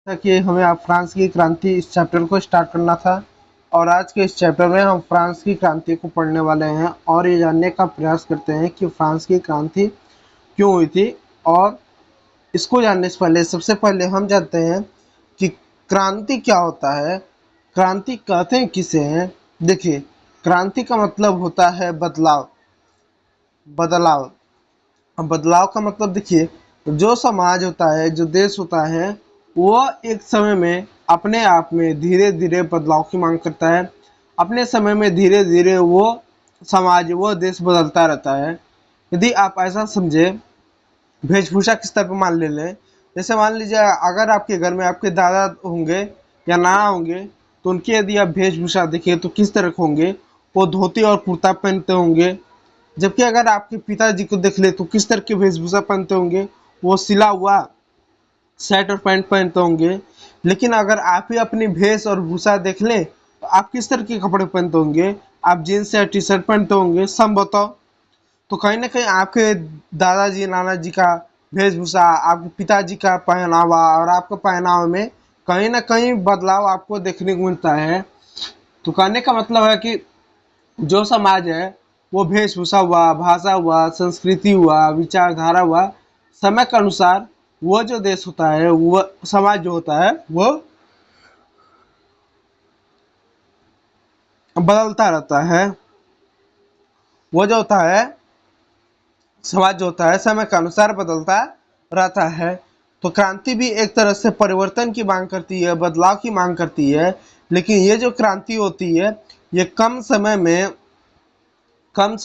था कि हमें आप फ्रांस की क्रांति इस चैप्टर को स्टार्ट करना था और आज के इस चैप्टर में हम फ्रांस की क्रांति को पढ़ने वाले हैं और ये जानने का प्रयास करते हैं कि फ्रांस की क्रांति क्यों हुई थी। और इसको जानने से पहले सबसे पहले हम जानते हैं कि क्रांति क्या होता है, क्रांति कहते हैं किसे हैं। देखिए, क्रांति का मतलब होता है बदलाव। बदलाव अब बदलाव का मतलब देखिए, जो समाज होता है, जो देश होता है, वो एक समय में अपने आप में धीरे धीरे बदलाव की मांग करता है। अपने समय में धीरे धीरे वो समाज, वो देश बदलता रहता है। यदि आप ऐसा समझे, वेशभूषा किस तरह मान ले लें, जैसे मान लीजिए अगर आपके घर में आपके दादा होंगे या नाना होंगे, तो उनकी यदि आप वेशभूषा देखिए तो किस तरह के होंगे, वो धोती और कुर्ता पहनते होंगे। जबकि अगर आपके पिताजी को देख ले तो किस तरह की वेशभूषा पहनते होंगे, वो सिला हुआ शर्ट और पैंट पहनते होंगे। लेकिन अगर आप ही अपनी भेष और भूषा देख लें तो आप किस तरह के कपड़े पहनते होंगे, आप जीन्स या टी शर्ट पहनते होंगे। सब बताओ। तो कहीं ना कहीं आपके दादाजी नाना जी का वेशभूषा, आपके पिताजी का पहनावा और आपके पहनावे में कहीं ना कहीं बदलाव आपको देखने को मिलता है। तो कहने का मतलब है कि जो समाज है, वो वेशभूषा हुआ, भाषा हुआ, संस्कृति हुआ, विचारधारा हुआ, समय के अनुसार वो जो देश होता है, वो समाज जो होता है, वो बदलता रहता है। वो जो होता है, समाज जो होता है, समय के अनुसार बदलता रहता है। तो क्रांति भी एक तरह से परिवर्तन की मांग करती है, बदलाव की मांग करती है। लेकिन ये जो क्रांति होती है, ये कम समय में कम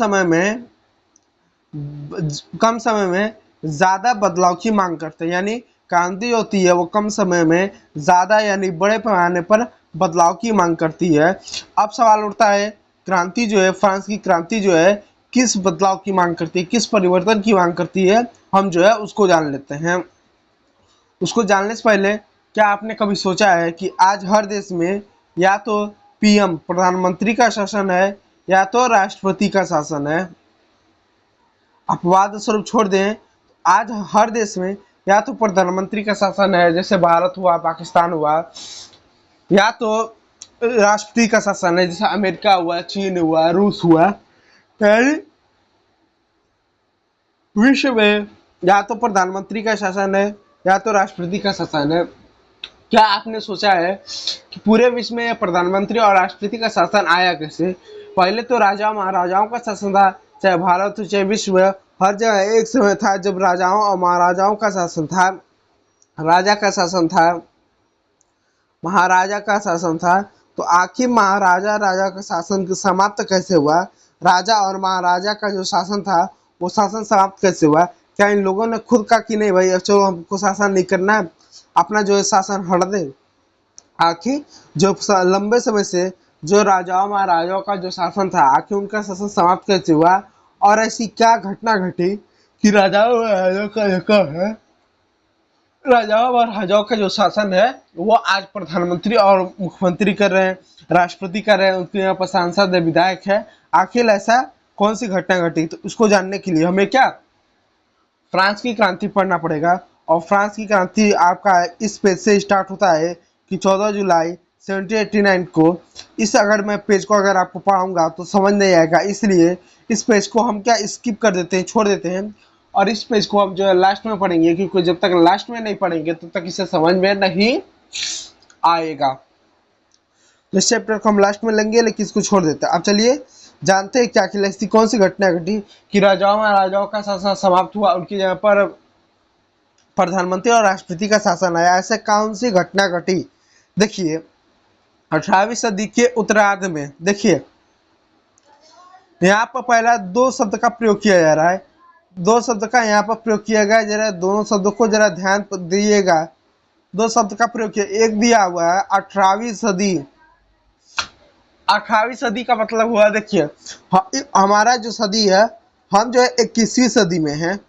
समय में ज्यादा बदलाव की मांग करते हैं। यानी क्रांति होती है वो कम समय में ज्यादा यानी बड़े पैमाने पर बदलाव की मांग करती है। अब सवाल उठता है, क्रांति जो है, फ्रांस की क्रांति जो है, किस बदलाव की मांग करती है, किस परिवर्तन की मांग करती है, हम जो है उसको जान लेते हैं। उसको जानने से पहले क्या आपने कभी सोचा है कि आज हर देश में या तो पीएम प्रधानमंत्री का शासन है या तो राष्ट्रपति का शासन है। अपवाद स्वरूप छोड़ दें, आज हर देश में या तो प्रधानमंत्री का शासन है, जैसे भारत हुआ, पाकिस्तान हुआ, या तो राष्ट्रपति का शासन है, जैसे अमेरिका हुआ, चीन हुआ, रूस हुआ। यानी विश्व में या तो प्रधानमंत्री का शासन है या तो राष्ट्रपति का शासन है। क्या आपने सोचा है कि पूरे विश्व में प्रधानमंत्री और राष्ट्रपति का शासन आया कैसे? पहले तो राजा महाराजाओं का शासन था, चाहे भारत हो चाहे विश्व, हर जगह एक समय था जब राजाओं और महाराजाओं का शासन था। राजा का शासन था, महाराजा का शासन था। तो आखिर महाराजा राजा का शासन समाप्त कैसे हुआ? राजा और महाराजा का जो शासन था, वो शासन समाप्त कैसे हुआ? क्या इन लोगों ने खुद कहा कि नहीं भाई अब चलो हमको शासन नहीं करना है, अपना जो है शासन हट दे? आखिर जो लंबे समय से जो राजाओं महाराजाओं का जो शासन था, आखिर उनका शासन समाप्त कैसे हुआ? और ऐसी क्या घटना घटी कि राजाओं महाराजाओं का जो है, राजाओं और राजाओं का जो शासन है, वो आज प्रधानमंत्री और मुख्यमंत्री कर रहे हैं, राष्ट्रपति कर रहे हैं, उनके यहाँ पर सांसद है, विधायक है। आखिर ऐसा कौन सी घटना घटी? तो उसको जानने के लिए हमें क्या, फ्रांस की क्रांति पढ़ना पड़ेगा। और फ्रांस की क्रांति आपका इस पेज से स्टार्ट होता है कि 14 जुलाई 1789 को। इस अगर मैं पेज को अगर आपको पढ़ाऊंगा तो समझ नहीं आएगा, इसलिए इस पेज को हम क्या स्किप कर देते हैं, छोड़ देते हैं। और इस पेज को हम जो है लास्ट में पढ़ेंगे, क्योंकि जब तक लास्ट में नहीं पढ़ेंगे तब तक इसे समझ में नहीं आएगा। इस चैप्टर को हम लास्ट में लेंगे, लेकिन इसको छोड़ देते हैं। अब चलिए जानते हैं क्या कि ऐसी कौन सी घटना घटी कि राजाओं महाराजाओं का शासन समाप्त हुआ, उनकी जगह पर प्रधानमंत्री और राष्ट्रपति का शासन आया। ऐसे कौन सी घटना घटी? देखिए, 18वीं सदी के उत्तरार्ध में देखिए, यहाँ पर पहला दो शब्द का प्रयोग किया जा रहा है। दो शब्द का यहाँ पर प्रयोग किया गया, जरा दोनों शब्दों को जरा ध्यान दीजिएगा। दो शब्द का प्रयोग किया, एक दिया हुआ है 18वीं सदी। 18वीं सदी का मतलब हुआ, देखिए हमारा जो सदी है, हम जो है 21वीं सदी में है,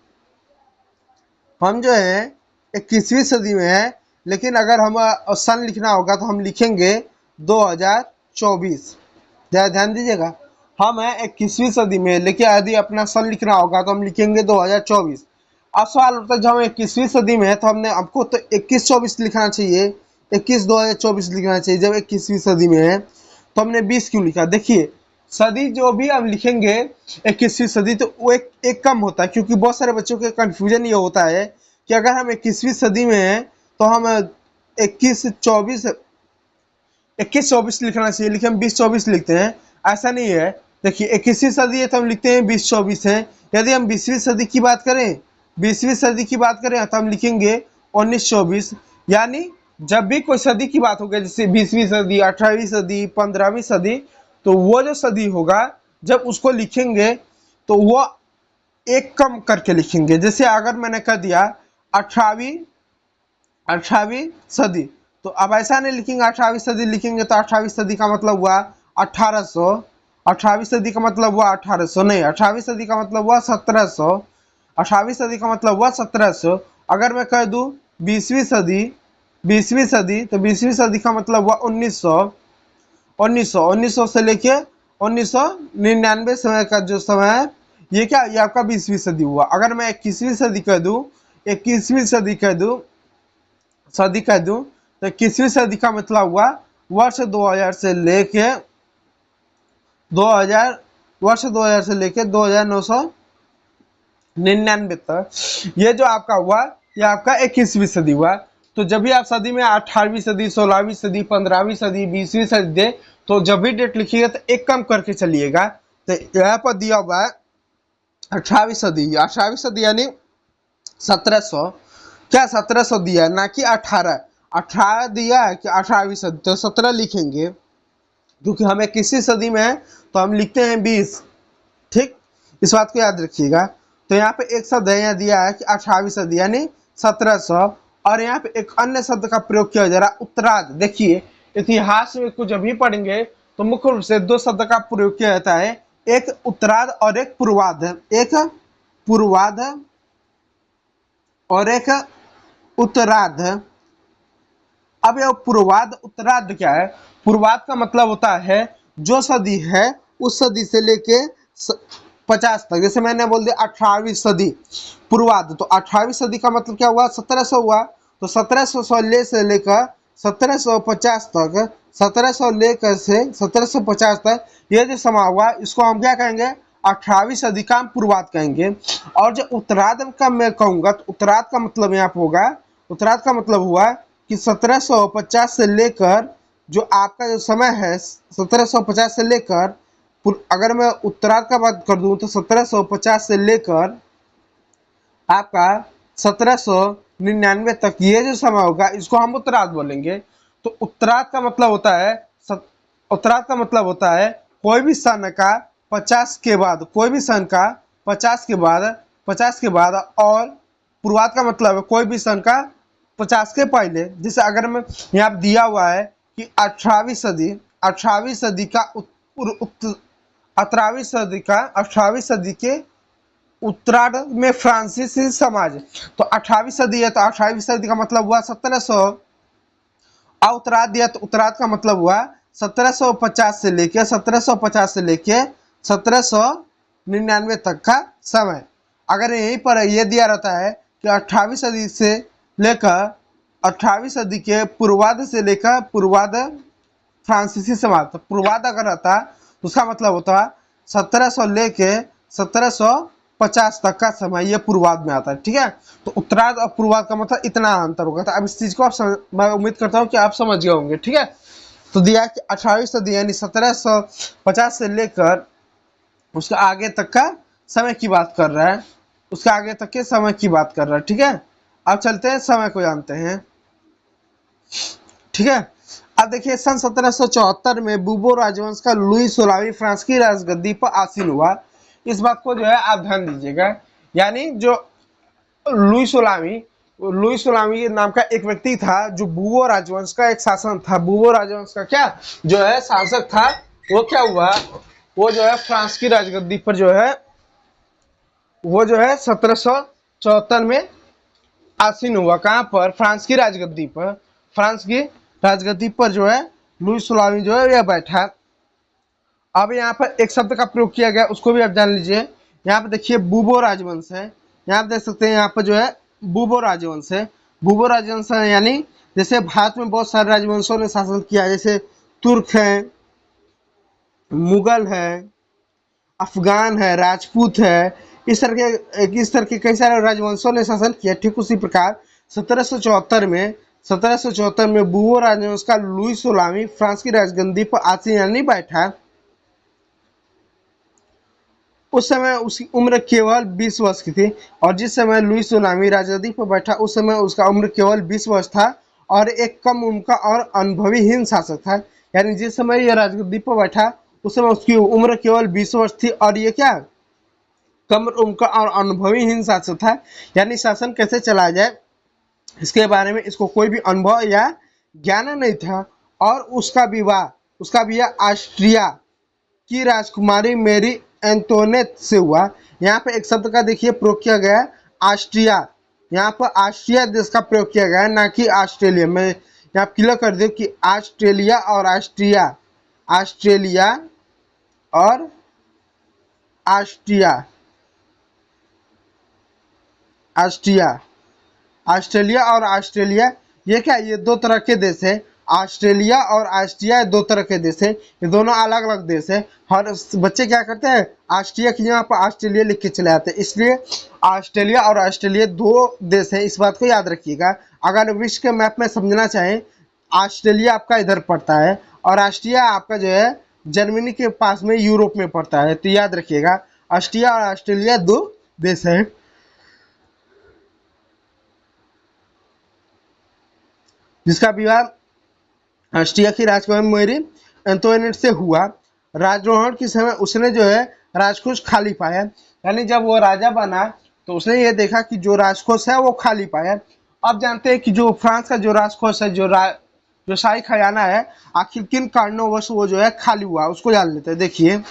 हम जो है 21वीं सदी में है। लेकिन अगर हम सन लिखना होगा तो हम लिखेंगे 2024। जरा ध्यान दीजिएगा, हम है 21वीं सदी में, लेकिन यदि अपना सन लिखना होगा तो हम लिखेंगे 2024। अब सवाल उठता है जब हम 21वीं सदी में है तो हमको तो 21-24 लिखना चाहिए, 21-2024 लिखना चाहिए। जब 21वीं सदी में है तो हमने 20 क्यों लिखा? देखिए सदी जो भी हम लिखेंगे 21वीं सदी तो वो एक कम होता है, क्योंकि बहुत सारे बच्चों के कंफ्यूजन ये होता है कि अगर हम 21वीं सदी में हैं तो हम 21-24 लिखना चाहिए, लेकिन हम 20-24 लिखते हैं। ऐसा नहीं है। देखिए 21वीं सदी है तो हम लिखते हैं 20-24 है। यदि हम 20वीं सदी की बात करें, 20वीं सदी की बात करें तो हम लिखेंगे 19-24। यानी जब भी कोई सदी की बात होगी, जैसे 20वीं सदी, 18वीं सदी, 15वीं सदी, तो वो जो सदी होगा जब उसको लिखेंगे तो वो एक कम करके लिखेंगे। जैसे अगर मैंने कह दिया 18वीं 18वीं सदी, तो अब ऐसा नहीं लिखेंगे 18वीं सदी लिखेंगे तो 18वीं सदी का मतलब हुआ 1800, 18वीं सदी का मतलब हुआ 1800 नहीं, 18वीं सदी का मतलब हुआ 1700, 18वीं सदी का मतलब हुआ 1700। अगर मैं कह दूं 20वीं सदी, 20वीं सदी, तो 20वीं सदी का मतलब हुआ 1900, 1900 से लेके 1999 समय का जो समय है ये क्या, ये आपका 20वीं सदी हुआ। अगर मैं 21वीं सदी कह दूं, 21वीं सदी कह दूं, तो 21वीं सदी का मतलब हुआ वर्ष 2000 से लेके 2000, वर्ष 2000 से लेके 2999 तक, ये जो आपका हुआ ये आपका 21वीं सदी हुआ। तो जब भी आप सदी में 18वीं सदी, 16वीं सदी, 15वीं सदी, 20वीं सदी दे, तो जब भी डेट लिखिएगा तो एक कम करके चलिएगा। तो यहाँ पर दिया हुआ है 18वीं सदी, 18वीं सदी यानी 1700, क्या 1700 दिया ना कि 18 दिया है कि 18वीं सदी, तो 17 लिखेंगे क्योंकि हमें किसी सदी में है तो हम लिखते हैं 20। ठीक, इस बात को याद रखिएगा। तो यहाँ पे एक शब्द है, यहाँ दिया है कि 18वीं सदी यानी 1700, और यहाँ पे एक अन्य शब्द का प्रयोग किया जा रहा है उत्तरार्ध। देखिए इतिहास में कुछ अभी पढ़ेंगे तो मुख्य रूप से दो शब्द का प्रयोग किया जाता है, एक उत्तरार्ध और एक पूर्वार्ध। एक पूर्वार्ध और एक उत्तरार्ध। अब यह पूर्वार्ध उत्तरार्ध क्या है? पूर्वार्ध का मतलब होता है जो सदी है उस सदी से लेके 50 तक। जैसे मैंने बोल दिया 18वीं सदी पूर्वार्ध, तो 18वीं सदी का मतलब क्या हुआ? 1700 हुआ। तो 1700 से लेकर 1750 तक, 1700 लेकर से 1750 तक ये जो समय हुआ इसको हम क्या कहेंगे? 18वीं सदी का हम पूर्वार्ध कहेंगे। और जो उत्तरार्ध का मैं कहूंगा तो उत्तरार्ध का मतलब यहाँ पे होगा, उत्तरार्ध का मतलब हुआ कि 1750 से लेकर जो आपका जो समय है 1750 से लेकर, अगर मैं उत्तरार्ध का बात कर दूं तो 1750 से लेकर आपका 1799 तक ये जो समय होगा इसको हम उत्तरार्ध बोलेंगे। तो उत्तरार्ध का मतलब होता है, उत्तरार्ध का मतलब होता है कोई भी सन का 50 के बाद, कोई भी सन का 50 के बाद, 50 के बाद, और पूर्वार्ध का मतलब है कोई भी सन का 50 के पहले। जैसे अगर मैं यहाँ पे दिया हुआ है कि 18वीं सदी, 18वीं सदी का 18वीं सदी के उत्तरार्ध में फ्रांसीसी समाज, तो 18वीं सदी है तो 18वीं सदी का मतलब हुआ 1700। उत्तरार्ध दिया तो उत्तरार्ध का मतलब हुआ 1750 से लेके 1799 तक का समय। अगर यहीं पर यह दिया रहता है कि 18वीं सदी से लेकर 18वीं सदी के पूर्वार्ध से लेकर पूर्वार्ध फ्रांसीसी समाज, तो पूर्वार्ध अगर रहता तो उसका मतलब होता 1700 लेके 1750 तक का समय, ये पूर्वार्ध में आता है। ठीक है, तो उत्तरार्ध और पूर्वार्ध का मतलब इतना अंतर होगा। तो अब इस चीज को आप मैं उम्मीद करता हूँ कि आप समझ गए होंगे। ठीक है, तो दिया कि 18वीं सदी यानी 1750 से लेकर उसके आगे तक का समय की बात कर रहा है, उसके आगे तक के समय की बात कर रहा है। ठीक है, अब चलते हैं समय को जानते हैं। ठीक है, अब देखिए सन 1774 में बूबो राजवंश का लुई 16वीं फ्रांस की राजगद्दी पर आसीन हुआ। इस बात को जो है आप ध्यान दीजिएगा, यानी जो लुई 16वीं नाम का एक व्यक्ति था जो बूबो राजवंश का एक शासन था। बूबो राजवंश का क्या जो है शासक था, वो क्या हुआ, वो जो है फ्रांस की राजगद्दी पर जो है वो जो है 1774 में आसीन हुआ। कहाँ पर? फ्रांस की राजगद्दी पर। फ्रांस की राजगद्दी पर जो है लुई 16वीं जो है यह बैठा। अब यहाँ पर एक शब्द का प्रयोग किया गया, उसको भी आप जान लीजिए। यहाँ पे देखिए बूबो राजवंश है, यहाँ आप देख सकते हैं, यहाँ पर जो है बूबो राजवंश है। बूबो राजवंश है यानी जैसे भारत में बहुत सारे राजवंशों ने शासन किया, जैसे तुर्क है, मुगल है, अफगान है, राजपूत है, इस तरह के कई सारे राजवंशों ने शासन किया। ठीक उसी प्रकार 1774 में बूबो राजवंश का लुई सोलामी फ्रांस की राजगद्दी पर आसीन यानी बैठा। उस समय उसकी उम्र केवल 20 वर्ष की थी, और जिस समय लुई सोलामी राजगद्दी पर बैठा उस समय उसका उम्र केवल 20 वर्ष था और एक कम उम्र का और अनुभवीहीन शासक था। यानी जिस समय यह राजगद्दी पर बैठा उस समय उसकी उम्र केवल 20 वर्ष थी और ये क्या कम उम्र का और अनुभवीहीन शासक था। यानी शासन कैसे चलाया जाए इसके बारे में इसको कोई भी अनुभव या ज्ञान नहीं था। और उसका विवाह ऑस्ट्रिया की राजकुमारी मेरी एंटोनेट से हुआ। यहाँ पे एक शब्द का देखिए प्रयोग किया गया है ऑस्ट्रिया। यहाँ पर ऑस्ट्रिया देश का प्रयोग किया गया है, ना कि ऑस्ट्रेलिया। मैं यहाँ क्लियर कर दूं कि ऑस्ट्रेलिया और ऑस्ट्रिया, ऑस्ट्रेलिया और ऑस्ट्रिया, ऑस्ट्रिया, ऑस्ट्रेलिया और ऑस्ट्रेलिया, ये क्या, ये दो तरह के देश है। ऑस्ट्रेलिया और ऑस्ट्रिया दो तरह के देश है, ये दोनों अलग अलग देश है। हर बच्चे क्या करते हैं, ऑस्ट्रिया की जगह पर ऑस्ट्रेलिया लिख के चले आते हैं। इसलिए ऑस्ट्रेलिया और ऑस्ट्रेलिया दो देश है, इस बात को याद रखिएगा। अगर विश्व के मैप में समझना चाहें, ऑस्ट्रेलिया आपका इधर पड़ता है और ऑस्ट्रिया आपका जो है जर्मनी के पास में यूरोप में पड़ता है। तो याद रखिएगा ऑस्ट्रिया और ऑस्ट्रेलिया दो देश है। जिसका विवाह ऑस्ट्रिया की राजकुमारी मेरी एंटोनेट से हुआ। राजरोहण के समय उसने जो है राजकोष खाली पाया। यानी जब वो राजा बना तो उसने ये देखा कि जो राजकोष है वो खाली पाया। अब जानते हैं कि जो फ्रांस का जो राजकोष है, जो शाही खजाना है, आखिर किन कारणोंवश वो जो है खाली हुआ, उसको जान लेते हैं। देखिए,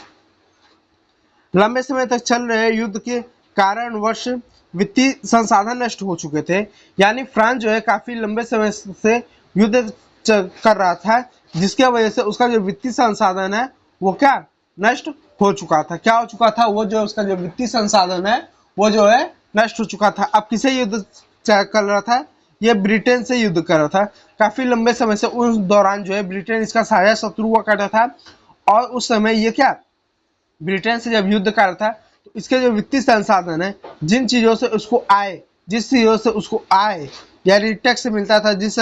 लंबे समय तक चल रहे युद्ध के कारणवश वित्तीय संसाधन नष्ट हो चुके थे। यानी फ्रांस जो है काफी लंबे समय से युद्ध कर रहा था, जिसके वजह से उसका जो वित्तीय संसाधन है वो क्या नष्ट हो चुका था। क्या हो चुका था, वो जो उसका जो वित्तीय संसाधन है वो जो है नष्ट हो चुका था। अब किसे युद्ध कर रहा था, ये ब्रिटेन से युद्ध कर रहा था। काफी लंबे समय से उस दौरान जो है ब्रिटेन इसका साझा शत्रु हुआ करता था। और उस समय ये क्या ब्रिटेन से जब युद्ध कर रहा था तो इसके जो वित्तीय संसाधन है, जिन चीजों से उसको आय, जिस चीजों से उसको आय यानी टैक्स मिलता था, जिस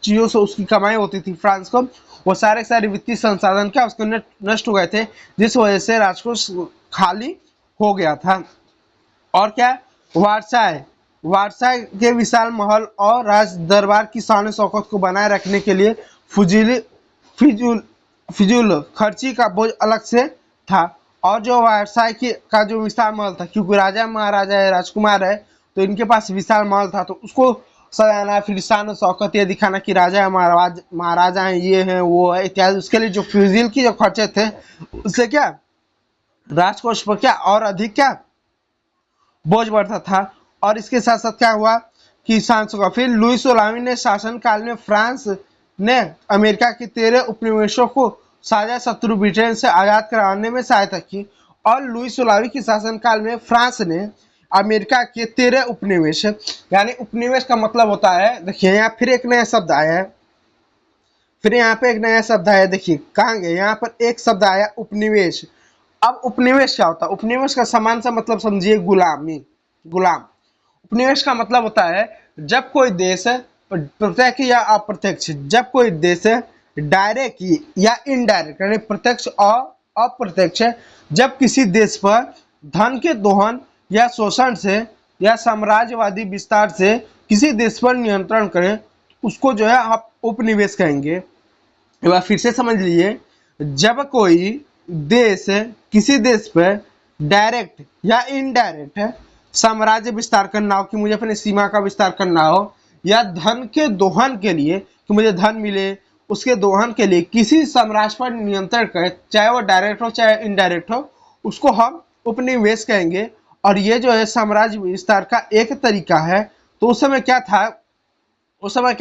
चीजों से उसकी कमाई होती थी फ्रांस को, वो सारे वित्तीय संसाधन क्या उसके नष्ट हो गए थे, जिस वजह से राजकोष खाली हो गया था। और क्या, वारसाय वारसाय के विशाल महल और राज दरबार की शान शौकत को बनाए रखने के लिए फिजूल खर्ची का बोझ अलग से था। और जो वारसाय का जो विशाल महल था, क्योंकि राजा महाराजा है, राजकुमार है, तो इनके पास विशाल महल था, तो उसको सजाना, फिर शान शौकत ये दिखाना कि राजा महाराजा हैं, ये हैं, वो है इत्यादि, उसके लिए जो फिजूल की जो खर्चे थे उससे क्या राजकोष पर क्या और अधिक क्या बोझ बढ़ता था। और इसके साथ साथ क्या हुआ कि फिर लुई सोलामी ने शासन काल में फ्रांस ने अमेरिका के 13 उपनिवेशों को साझा शत्रु ब्रिटेन से आजाद कराने में सहायता की। और लुई सोलामी के शासन काल में फ्रांस ने अमेरिका के 13 उपनिवेश, यानी उपनिवेश का मतलब होता है, देखिए यहाँ फिर एक नया शब्द आया है, फिर यहाँ पे एक नया शब्द आया, देखिए कहाँ गए, यहाँ पर एक शब्द आया उपनिवेश। अब उपनिवेश क्या होता है, उपनिवेश का समान सा मतलब समझिए गुलाम। उपनिवेश का मतलब होता है जब कोई देश प्रत्यक्ष या अप्रत्यक्ष, जब कोई देश डायरेक्ट या इनडायरेक्ट यानी प्रत्यक्ष और अप्रत्यक्ष, जब किसी देश पर धन के दोहन या शोषण से या साम्राज्यवादी विस्तार से किसी देश पर नियंत्रण करे, उसको जो है आप उपनिवेश कहेंगे। एक बार फिर से समझ लीजिए, जब कोई देश किसी देश पर डायरेक्ट या इनडायरेक्ट साम्राज्य विस्तार करना हो कि मुझे अपनी सीमा का विस्तार करना हो, या धन के दोहन के लिए कि मुझे धन मिले, उसके दोहन के लिए किसी साम्राज्य पर नियंत्रण करे, चाहे वो डायरेक्ट हो चाहे इनडायरेक्ट हो, उसको हम उपनिवेश कहेंगे। और ये जो है साम्राज्य विस्तार का एक तरीका है। तो उस समय क्या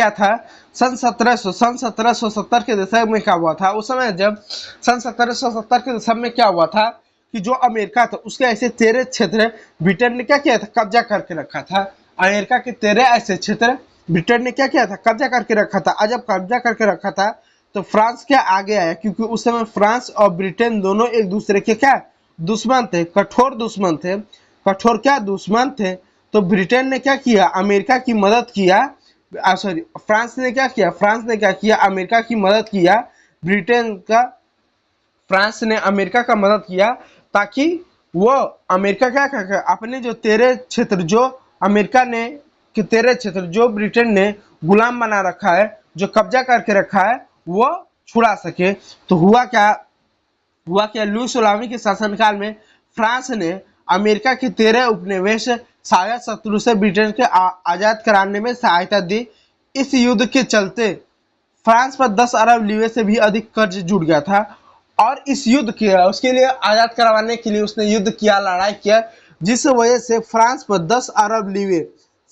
था, सन 1770 के दशक में क्या हुआ था, उस समय जब सन 1770 के दशक में क्या हुआ था कि जो अमेरिका था उसके ऐसे 13 क्षेत्र ब्रिटेन ने क्या किया था, कब्जा करके रखा था। अमेरिका के 13 ऐसे क्षेत्र ब्रिटेन ने क्या किया था, कब्जा करके रखा था। और जब कब्जा करके रखा था तो फ्रांस क्या आगे आया, क्योंकि उस समय फ्रांस और ब्रिटेन दोनों एक दूसरे के क्या दुश्मन थे, कठोर दुश्मन थे, कठोर क्या दुश्मन थे। तो ब्रिटेन ने क्या किया, अमेरिका की मदद किया, सॉरी फ्रांस ने क्या किया, फ्रांस ने क्या किया, अमेरिका की मदद किया। ब्रिटेन का फ्रांस ने अमेरिका का मदद किया ताकि वो अमेरिका क्या कर अपने जो 13 क्षेत्र जो अमेरिका ने कि 13 क्षेत्र जो ब्रिटेन ने गुलाम बना रखा है, जो कब्जा करके रखा है, वो छुड़ा सके। तो हुआ क्या लुई सलामी के शासनकाल में फ्रांस ने अमेरिका के 13 उपनिवेश साझा शत्रु से ब्रिटेन के आजाद कराने में सहायता दी। इस युद्ध के चलते फ्रांस पर 10 अरब लीवे से भी अधिक कर्ज जुड़ गया था और इस युद्ध के उसके लिए आजाद करवाने के लिए उसने युद्ध किया, लड़ाई किया, जिस वजह से फ्रांस पर 10 अरब लीवे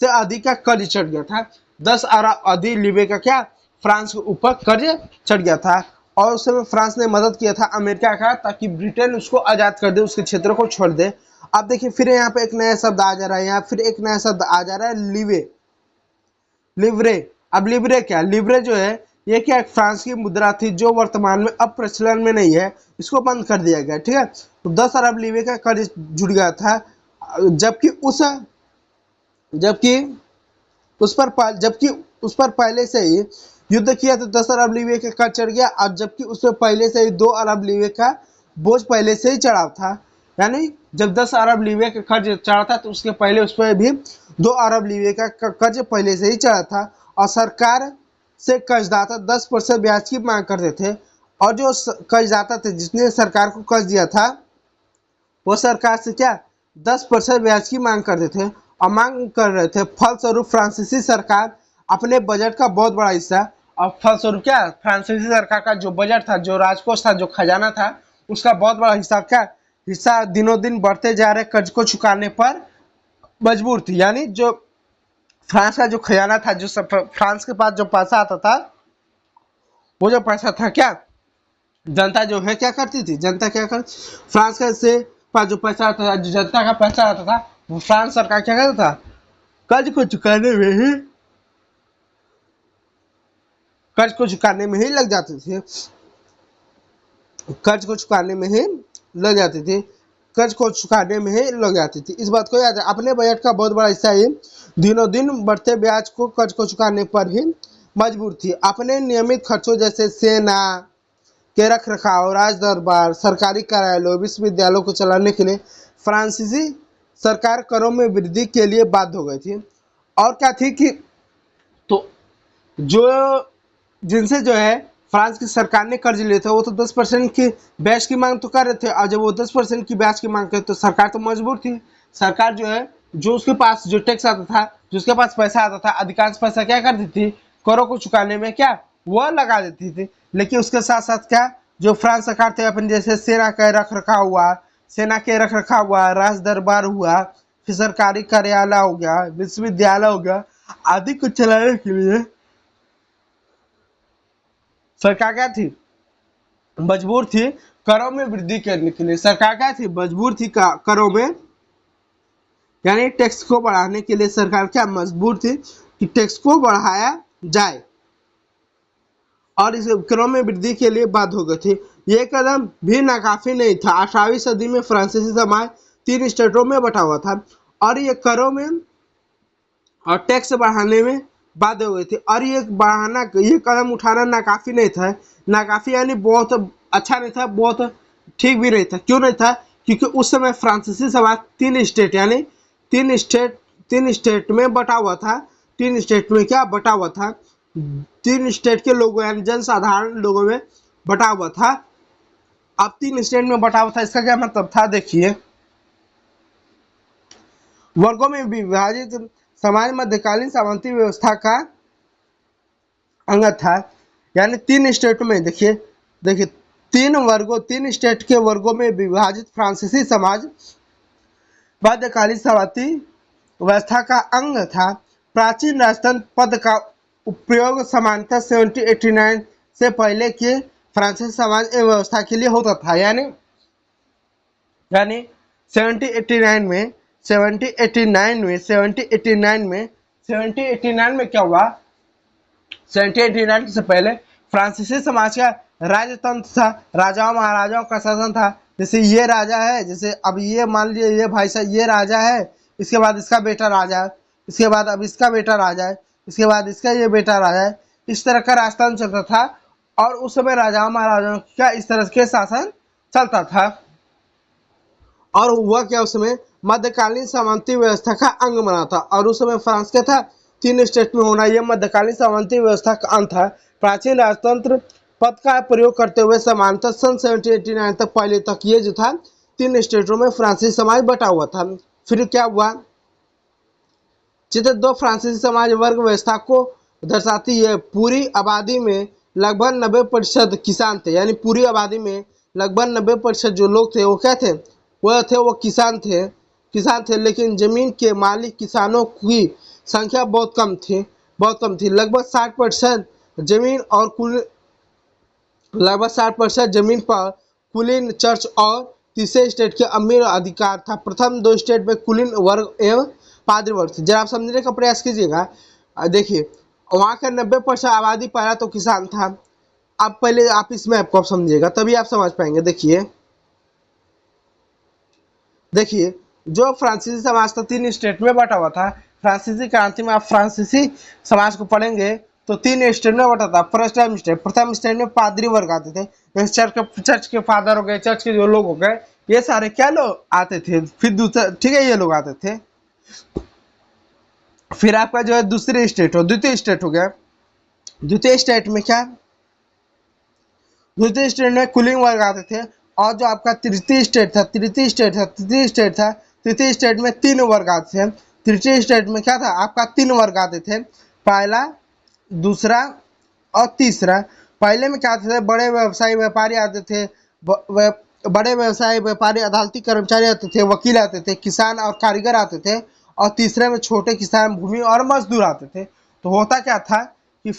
से अधिक का कर्ज चढ़ गया था। 10 अरब अधिक लीवे का क्या फ्रांस के ऊपर कर्ज चढ़ गया था। और उस समय फ्रांस ने मदद किया था अमेरिका का ताकि ब्रिटेन उसको आजाद कर दे, उसके क्षेत्र को छोड़ दे। अब देखिए फिर यहाँ पे एक नया शब्द आ जा रहा है, यहाँ फिर एक नया शब्द आ जा रहा है, लिवे, लिवरे। अब लिवरे क्या, लिवरे जो है ये क्या एक फ्रांस की मुद्रा थी जो वर्तमान में अब प्रचलन में नहीं है, इसको बंद कर दिया गया, ठीक है। तो 10 अरब लीवे का कर्ज जुड़ गया था, जबकि उस पर पहले से ही युद्ध किया तो 10 अरब लीवे का कर्ज चढ़ गया, और जबकि उस पर पहले से ही 2 अरब लीवे का बोझ पहले से ही चढ़ा था। यानी जब 10 अरब लीवे का कर्ज चढ़ा था तो उसके पहले उस पर भी 2 अरब लीवे का कर्ज पहले से ही चढ़ा था। और सरकार से कर्जदाता 10% ब्याज की मांग करते थे, और जो कर्जदाता थे जिसने सरकार को कर्ज दिया था वो सरकार से क्या 10% ब्याज की मांग करते थे और मांग कर रहे थे। फलस्वरूप फ्रांसीसी सरकार अपने बजट का बहुत बड़ा हिस्सा, और फलस्वरूप क्या फ्रांसीसी सरकार का जो बजट था, जो राजकोष था, जो खजाना था, उसका बहुत बड़ा हिस्सा दिनों दिन बढ़ते जा रहे कर्ज को चुकाने पर मजबूर थी। यानी जो फ्रांस का जो खजाना था, जो फ्रांस के पास जो पैसा आता था, वो जो पैसा था क्या जनता जो है क्या करती थी, जनता क्या कर फ्रांस का से पास जो पैसा आता था, जो जनता का पैसा आता था, वो फ्रांस सरकार क्या करता था, कर्ज को चुकाने में ही लग जाते थे, कर्ज को चुकाने में ही लग जाती थी, कर्ज को चुकाने में ही लग जाती थी। इस बात को याद है, अपने बजट का बहुत बड़ा हिस्सा ही दिनों दिन बढ़ते ब्याज को कर्ज को चुकाने पर ही मजबूर थी। अपने नियमित खर्चों जैसे सेना के रख रखाव, राज दरबार, सरकारी कार्यालयों, विश्वविद्यालयों को चलाने के लिए फ्रांसीसी सरकार करों में वृद्धि के लिए बाध्य हो गई थी। और क्या थी कि तो जो जिनसे जो है फ्रांस की सरकार ने कर्ज लिया था वो तो 10% की ब्याज की मांग तो कर रहे थे, और जब वो 10% की ब्याज की मांग करे तो सरकार तो मजबूर थी। सरकार जो है जो उसके पास जो टैक्स आता था, जो उसके पास पैसा आता था, अधिकांश पैसा क्या करती थी, करों को चुकाने में क्या वो लगा देती थी। लेकिन उसके साथ साथ क्या जो फ्रांस सरकार थे अपन जैसे सेना के रख रखा हुआ, राज दरबार हुआ, फिर सरकारी कार्यालय हो गया, विश्वविद्यालय हो गया, आदि को चलाने के लिए सरकार क्या थी मजबूर थी करों में वृद्धि करने के लिए। सरकार क्या थी मजबूर थी करों में, यानी टैक्स को बढ़ाने के लिए सरकार क्या मजबूर थी कि टैक्स को बढ़ाया जाए, और इस करों में वृद्धि के लिए बाध्य हो गए थे। यह कदम भी नाकाफी नहीं था। 18वीं सदी में फ्रांसीसी समाज 3 स्टेटों में बटा हुआ था और ये करों में और टैक्स बढ़ाने में बाध्य हो गए थे, और ये कदम उठाना नाकाफी नहीं था। नाकाफी यानी बहुत अच्छा नहीं था, बहुत ठीक भी नहीं था। क्यों नहीं था, क्योंकि उस समय फ्रांसीसी समाज 3 स्टेट यानी 3 स्टेट में बटा हुआ था। 3 स्टेट में क्या बटा हुआ था, 3 स्टेट के लोगों यानी जनसाधारण लोगों में बटा हुआ था। अब 3 स्टेट में बटा हुआ था, इसका क्या मतलब था, देखिए वर्गों में विभाजित समाज मध्यकालीन सामंती व्यवस्था का अंग था। यानी 3 स्टेटों में देखिए 3 स्टेट के वर्गों में विभाजित फ्रांसीसी समाज मध्यकालीन सामंती व्यवस्था का अंग था। प्राचीन राजतंत्र पद का उपयोग सामान्यतः 1789 से पहले के फ्रांसीसी समाज एवं व्यवस्था के लिए होता था। यानी 1789 में 1789 में क्या हुआ, 1789 से पहले फ्रांसीसी समाज का राजतंत्र था, राजाओं महाराजाओं का शासन था। जैसे ये राजा है, जैसे अब ये मान लीजिए ये भाई साहब ये राजा है, इसके बाद इसका बेटा राजा है, इसके बाद अब इसका बेटा राजा है, इसके बाद इसका ये बेटा राजा है। इस तरह का राजतंत्र चलता था और उस समय राजाओं महाराजाओं का इस तरह के शासन चलता था। और हुआ क्या, उस समय मध्यकालीन सामंती व्यवस्था का अंग बना था। और उस समय फ्रांस क्या था, 3 स्टेट में होना, यह मध्यकालीन सामंती व्यवस्था का अंत था। प्राचीन राजतंत्र पद का प्रयोग करते हुए समानतः सन 1789 तक पहले तक ये जो था 3 स्टेटों में फ्रांसीसी समाज बटा हुआ था। फिर क्या हुआ, चित्र 2 फ्रांसीसी समाज वर्ग व्यवस्था को दर्शाती है। पूरी आबादी में लगभग 90% किसान थे, यानी पूरी आबादी में लगभग 90% जो लोग थे वो क्या थे, वो किसान थे। लेकिन जमीन के मालिक किसानों की संख्या बहुत कम थी। लगभग 60% जमीन और लगभग 60% जमीन पर कुलीन, चर्च और तीसरे स्टेट के अमीर अधिकार था। प्रथम 2 स्टेट में कुलीन वर्ग एवं पादरी वर्ग थे। जरा आप समझने का प्रयास कीजिएगा। देखिए वहाँ का 90% आबादी पहला तो किसान था। अब पहले आप इस मैप को समझिएगा तभी आप समझ पाएंगे। देखिए जो फ्रांसीसी समाज था 3 स्टेट में बटा हुआ था। फ्रांसीसी क्रांति में आप फ्रांसीसी समाज को पढ़ेंगे तो 3 स्टेट में बटा था। प्रथम स्टेट में पादरी वर्ग आते थे, चर्च के फादर हो गए, चर्च के जो लोग हो गए, ये सारे क्या लोग आते थे। फिर दूसरा, ठीक है, ये लोग आते थे। फिर आपका जो है द्वितीय स्टेट हो गया। द्वितीय स्टेट में क्या, द्वितीय स्टेट में कुलीन वर्ग आते थे। और जो आपका तृतीय स्टेट था, तृतीय स्टेट में 3 वर्ग आते थे। तृतीय स्टेट में क्या था, आपका 3 वर्ग आते थे, पहला, दूसरा और तीसरा। पहले में क्या आते थे, बड़े व्यवसायी व्यापारी आते थे, बड़े व्यवसायी व्यापारी, अदालती कर्मचारी आते थे, वकील आते थे, किसान और कारीगर आते थे। और तीसरे में छोटे किसान, भूमि और मजदूर आते थे। तो होता क्या था कि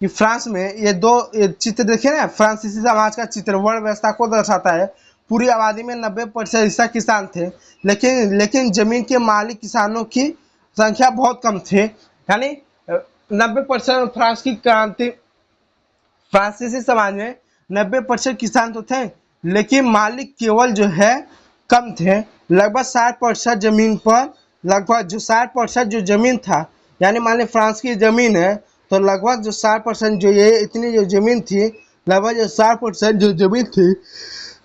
फ्रांस में ये 2 चित्र देखिए ना, फ्रांसीसी समाज का चित्र वर्ण व्यवस्था को दर्शाता है। पूरी आबादी में 90% हिस्सा किसान थे, लेकिन जमीन के मालिक किसानों की संख्या बहुत कम थे। यानी 90% फ्रांसीसी समाज में 90% किसान तो थे, लेकिन मालिक केवल जो है कम थे। लगभग 60% जमीन पर, लगभग जो 60% जो जमीन था, यानी मान लीजिए फ्रांस की जमीन है तो लगभग जो 60% जो ये इतनी जो जमीन थी, लगभग जो 60% जो जमीन थी,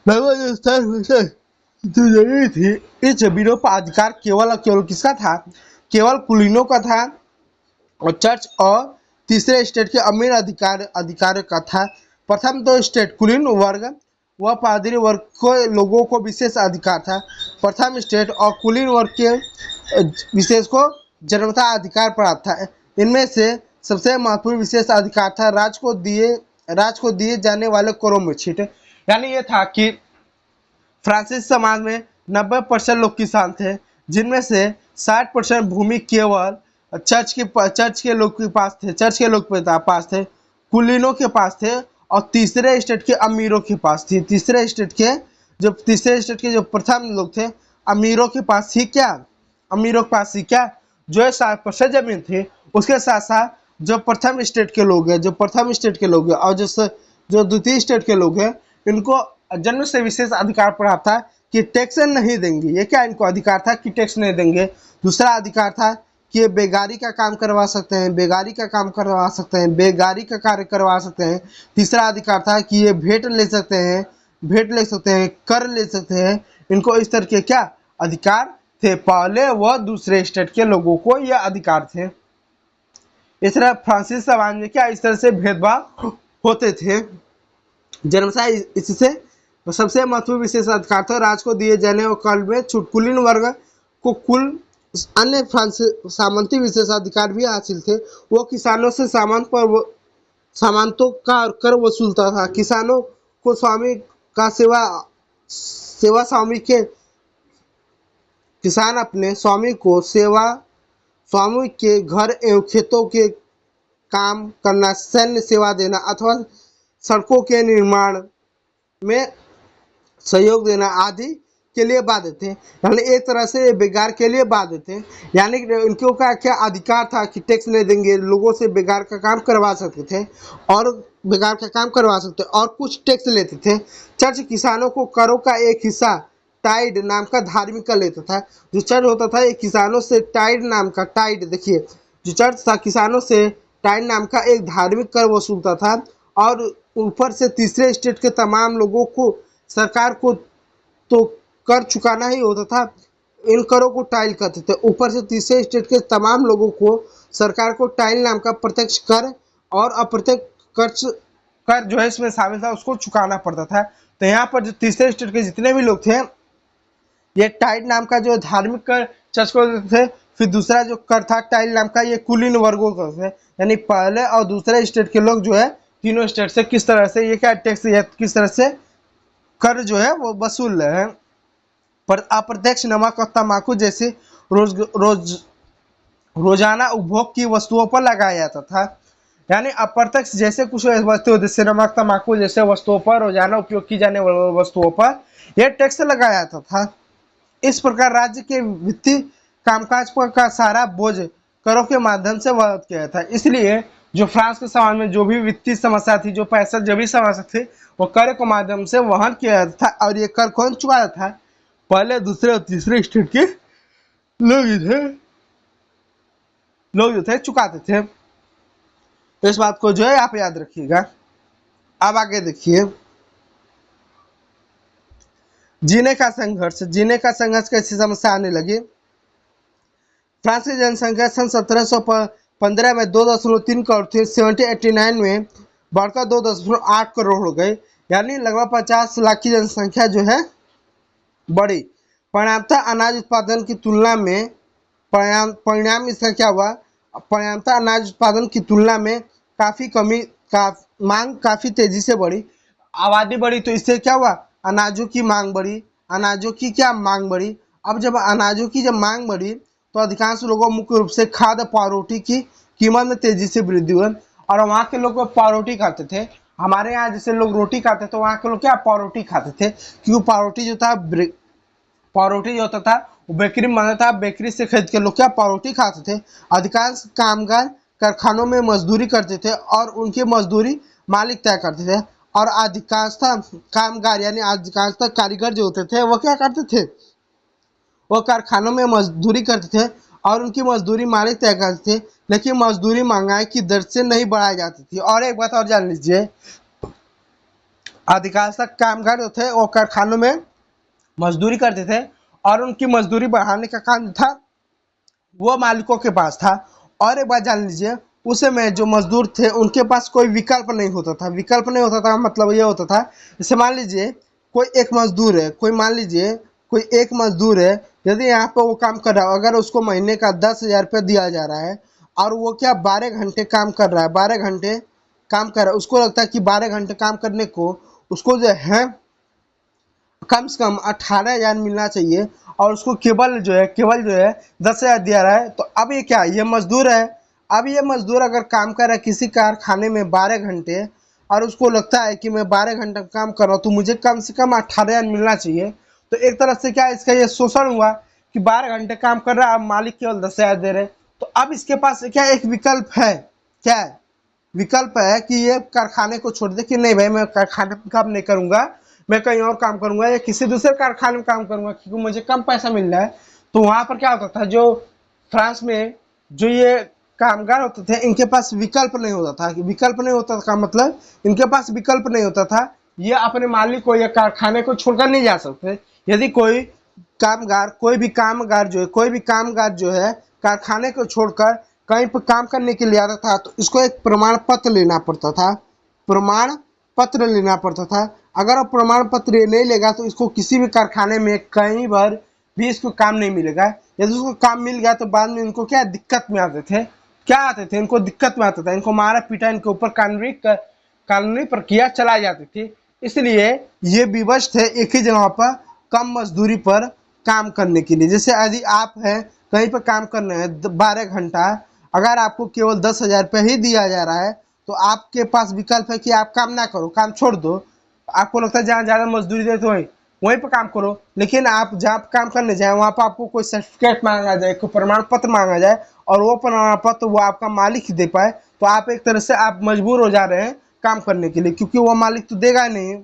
लगभग जो 60% जो जमीन थी, इस जमीनों पर अधिकार केवल किसका था, केवल कुलीनों का था और चर्च और तीसरे स्टेट के अमीर अधिकारियों का था। प्रथम 2 स्टेट कुलीन वर्ग व पादरी वर्ग को लोगों को विशेष अधिकार था। प्रथम स्टेट और कुलीन वर्ग के विशेष को जन्मतः अधिकार प्राप्त था। इनमें से सबसे महत्वपूर्ण विशेष अधिकार था राज को दिए जाने वाले करों में छींटे। यानी ये था कि फ्रांसीसी समाज में 90% लोग किसान थे, जिनमें से 60% भूमि केवल चर्च के लोग के पास थे, कुलीनों के पास थे और तीसरे स्टेट के अमीरों के पास थी। तीसरे स्टेट के जो प्रथम लोग थे, अमीरों के पास ही क्या, जो है 60% जमीन थी। उसके साथ साथ जो प्रथम स्टेट के लोग हैं, और जो द्वितीय स्टेट के लोग हैं, इनको जन्म से विशेष अधिकार प्राप्त था कि टैक्स नहीं देंगे। ये क्या इनको अधिकार था कि टैक्स नहीं देंगे। दूसरा अधिकार था कि बेगारी का काम करवा सकते हैं, बेगारी का कार्य करवा सकते हैं। तीसरा अधिकार था कि ये भेंट ले सकते हैं, कर ले सकते हैं। इनको इस तरह के क्या अधिकार थे, पहले व दूसरे स्टेट के लोगों को यह अधिकार थे। इस तरह फ्रांसीसी समाज में क्या इस तरह से भेदभाव होते थे। जन्मतः इससे सबसे महत्वपूर्ण विशेष अधिकार था राज को दिए जाने और काल में छूट। कुलीन वर्ग को कुल अन्य सामंती विशेषाधिकार भी हासिल थे। वो किसानों से सामानों का कर वसूलता था। किसानों को स्वामी का सेवा स्वामी के किसान अपने स्वामी के घर एवं खेतों के काम करना, सैन्य सेवा देना अथवा सड़कों के निर्माण में सहयोग देना आदि के लिए बाध्य थे। यानी एक तरह से बेकार के लिए बाध्य थे। यानी इनको का क्या अधिकार था कि टैक्स ले देंगे, लोगों से बेकार का काम करवा सकते थे और बेकार का काम करवा सकते और कुछ टैक्स लेते थे। चर्च किसानों को करों का एक हिस्सा टाइड नाम का धार्मिक कर लेता था। जो चर्च होता था ये किसानों से टाइड नाम का, टाइड देखिए, जो चर्च था किसानों से टाइड नाम का एक धार्मिक कर वसूलता था और ऊपर से तीसरे स्टेट के तमाम लोगों को सरकार को तो कर चुकाना ही होता था। इन करों को टाइल कहते थे। ऊपर से तीसरे स्टेट के तमाम लोगों को सरकार को टाइल नाम का प्रत्यक्ष कर और अप्रत्यक्ष कर जो है इसमें शामिल था उसको चुकाना पड़ता था। तो यहाँ पर जो तीसरे स्टेट के जितने भी लोग थे ये टाइल नाम का जो धार्मिक कर चर्च को देते थे। फिर दूसरा जो कर था टाइल नाम का ये कुलीन वर्गों को थे। यानी पहले और दूसरे स्टेट के लोग जो है तीनों स्टेट से किस तरह से ये क्या टैक्स किस तरह से कर जो है वो वसूल रहे हैं। पर अप्रत्यक्ष नमक और तम्बाकू जैसे रोजाना उपभोग की वस्तुओं पर लगाया जाता था। यानी अप्रत्यक्ष जैसे कुछ वस्तुओं जैसे नमक तम्बाकू जैसे वस्तुओं पर रोजाना उपयोग की जाने वाली वस्तुओं पर यह टैक्स लगाया जाता था। इस प्रकार राज्य के वित्तीय कामकाज पर का सारा बोझ करों के माध्यम से वहन किया था। इसलिए जो फ्रांस के समाज में जो भी वित्तीय समस्या थी, जो पैसा जो भी समस्या थी, वो कर के माध्यम से वहन किया जाता था। और ये कर कौन चुकाया था? पहले दूसरे और तीसरे स्टेट के लोग जो थे चुकाते थे। इस बात को जो है आप याद रखिएगा। अब आगे देखिए, जीने का संघर्ष कैसी समस्या आने लगी। फ्रांस की जनसंख्या सन 1715 में 2.3 करोड़ थी। 1789 में बढ़कर 2.8 करोड़ हो गई। यानी लगभग 50 लाख की जनसंख्या जो है बढ़ी। परिणामतः अनाज उत्पादन की तुलना में परिणाम इसका क्या हुआ? परिणामतः अनाज उत्पादन की तुलना में काफी कमी का मांग काफी तेजी से बढ़ी। आबादी बढ़ी तो इससे क्या हुआ? अनाजों की मांग बढ़ी। अनाजों की क्या मांग बढ़ी? अब जब अनाजों की जब मांग बढ़ी तो अधिकांश लोगों मुख्य रूप से खाद्य पावरोटी की कीमत में तेजी से वृद्धि हुई। और वहाँ के लोग पावरोटी खाते थे। हमारे यहाँ जैसे लोग रोटी खाते तो वहाँ के लोग क्या पावरोटी खाते थे, क्योंकि पावरोटी जो था पावरोटी जो होता था वो बेकरी में बनता था। बेकरी से खरीद के लोग क्या पावरोटी खाते थे। अधिकांश कामगार कारखानों में मजदूरी करते थे और उनकी मजदूरी मालिक तय करते थे। और अधिकांशतः कामगार यानी अधिकांशतः कारीगर जो होते थे वो क्या करते थे? वो कारखानों में मजदूरी करते थे और उनकी मजदूरी मालिक तय करते थे। लेकिन मजदूरी महंगाई की दर से नहीं बढ़ाई जाती थी। और एक बात और जान लीजिए, अधिकांशतः कामगार जो थे वो कारखानों में मजदूरी करते थे और उनकी मजदूरी बढ़ाने का काम था वो मालिकों के पास था। और एक बात जान लीजिए, उस समय जो मजदूर थे उनके पास कोई विकल्प नहीं होता था। विकल्प नहीं होता था मतलब ये होता था, जैसे मान लीजिए कोई एक मजदूर है, मान लीजिए कोई एक मजदूर है, यदि यहाँ पे वो काम कर रहा है, अगर उसको महीने का 10,000 रुपये दिया जा रहा है और वो क्या 12 घंटे काम कर रहा है, 12 घंटे काम कर रहा है, उसको लगता है कि 12 घंटे काम करने को उसको जो है कम से कम 18,000 मिलना चाहिए और उसको केवल जो है 10,000 दिया रहा है। तो अब ये क्या, ये मजदूर है। अब ये मजदूर अगर काम कर रहा है किसी कारखाने में 12 घंटे और उसको लगता है कि मैं 12 घंटा काम कर रहा हूँ तो मुझे कम से कम 18,000 मिलना चाहिए। तो एक तरह से क्या इसका ये शोषण हुआ कि 12 घंटे काम कर रहा है, अब मालिक केवल 10,000 दे रहे। तो अब इसके पास क्या एक विकल्प है, क्या है? विकल्प है कि ये कारखाने को छोड़ दे कि नहीं भाई मैं कारखाने में काम नहीं करूंगा, मैं कहीं और काम करूंगा या किसी दूसरे कारखाने में काम करूंगा क्योंकि मुझे कम पैसा मिल रहा है। तो वहां पर क्या होता था, जो फ्रांस में जो ये कामगार होते थे इनके पास विकल्प नहीं होता था। विकल्प नहीं होता था मतलब इनके पास विकल्प नहीं होता था, ये अपने मालिक को या कारखाने को छोड़कर नहीं जा सकते। यदि कोई भी कामगार जो है कारखाने को छोड़कर कहीं पर काम करने के लिए आता था तो इसको एक प्रमाण पत्र लेना पड़ता था। प्रमाण पत्र लेना पड़ता था। अगर वो प्रमाण पत्र नहीं लेगा तो इसको किसी भी कारखाने में कहीं पर भी इसको काम नहीं मिलेगा। यदि उसको काम मिल गया तो बाद में इनको क्या दिक्कत में आते थे, इनको दिक्कत में आता था, इनको मारा पीटा, इनके ऊपर कानूनी प्रक्रिया चलाई जाती थी। इसलिए ये विवश थे एक ही जगह पर कम मजदूरी पर काम करने के लिए। जैसे यदि आप हैं कहीं पर काम कर रहे हैं 12 घंटा, अगर आपको केवल 10,000 रुपये ही दिया जा रहा है तो आपके पास विकल्प है कि आप काम ना करो, काम छोड़ दो। आपको लगता है जहाँ ज्यादा मजदूरी देते हो वहीं पर काम करो, लेकिन आप जहाँ पे काम करने जाए वहां पर आपको कोई सर्टिफिकेट मांगा जाए, कोई प्रमाण पत्र मांगा जाए, और वो प्रमाण पत्र वो आपका मालिक ही दे पाए, तो आप एक तरह से आप मजबूर हो जा रहे हैं काम करने के लिए, क्योंकि वो मालिक तो देगा नहीं,